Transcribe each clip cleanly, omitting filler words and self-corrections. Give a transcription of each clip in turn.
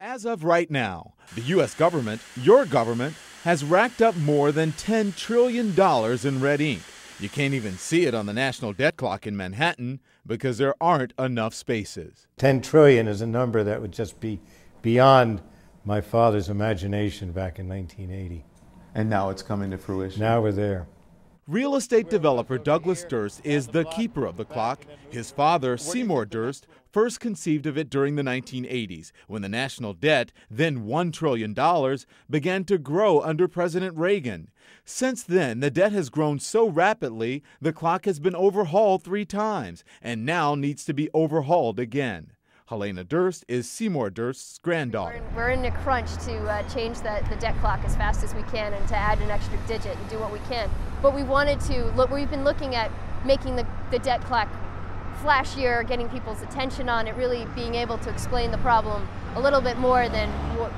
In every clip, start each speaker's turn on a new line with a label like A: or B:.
A: As of right now, the U.S. government, your government, has racked up more than $10 trillion in red ink. You can't even see it on the national debt clock in Manhattan because there aren't enough spaces.
B: 10 trillion is a number that would just be beyond my father's imagination back in 1980.
C: And now it's coming to fruition.
B: Now we're there.
A: Real estate developer Douglas Durst is the keeper of the clock. His father, Seymour Durst, first conceived of it during the 1980s, when the national debt, then $1 trillion, began to grow under President Reagan. Since then, the debt has grown so rapidly, the clock has been overhauled 3 times, and now needs to be overhauled again. Helena Durst is Seymour Durst's granddaughter.
D: We're in a crunch to change the debt clock as fast as we can and to add an extra digit and do what we can. But we wanted to look, we've been looking at making the debt clock flashier, getting people's attention on it, really being able to explain the problem a little bit more than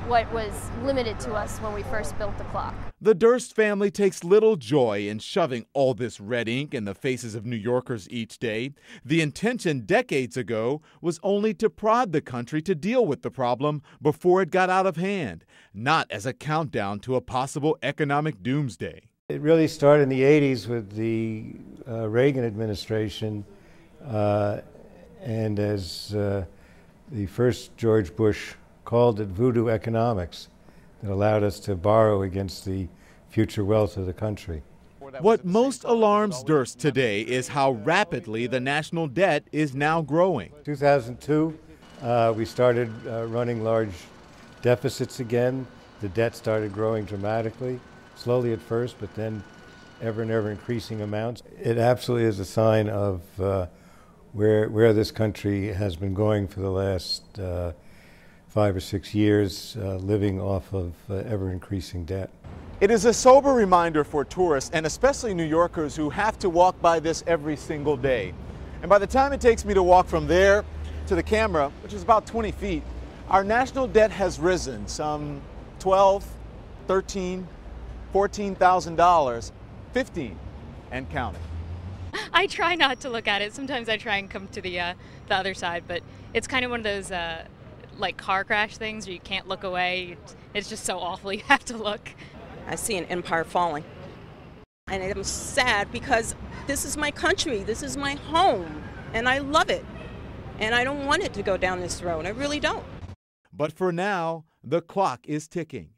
D: what was limited to us when we first built the clock.
A: The Durst family takes little joy in shoving all this red ink in the faces of New Yorkers each day. The intention decades ago was only to prod the country to deal with the problem before it got out of hand, not as a countdown to a possible economic doomsday.
B: It really started in the 80s with the Reagan administration, and as the first George Bush called it, voodoo economics, that allowed us to borrow against the future wealth of the country.
A: What most alarms Durst today is how rapidly the national debt is now growing.
B: 2002, we started running large deficits again. The debt started growing dramatically, slowly at first, but then ever and ever increasing amounts. It absolutely is a sign of where this country has been going for the last 5 or 6 years, living off of ever-increasing debt.
C: It is a sober reminder for tourists, and especially New Yorkers, who have to walk by this every single day. And by the time it takes me to walk from there to the camera, which is about 20 feet, our national debt has risen some $12, $13, $14,000, 15 and counting.
E: I try not to look at it. Sometimes I try and come to the other side, but it's kind of one of those like car crash things where you can't look away. It's just so awful. You have to look.
F: I see an empire falling. And I'm sad because this is my country. This is my home. And I love it. And I don't want it to go down this road. I really don't.
A: But for now, the clock is ticking.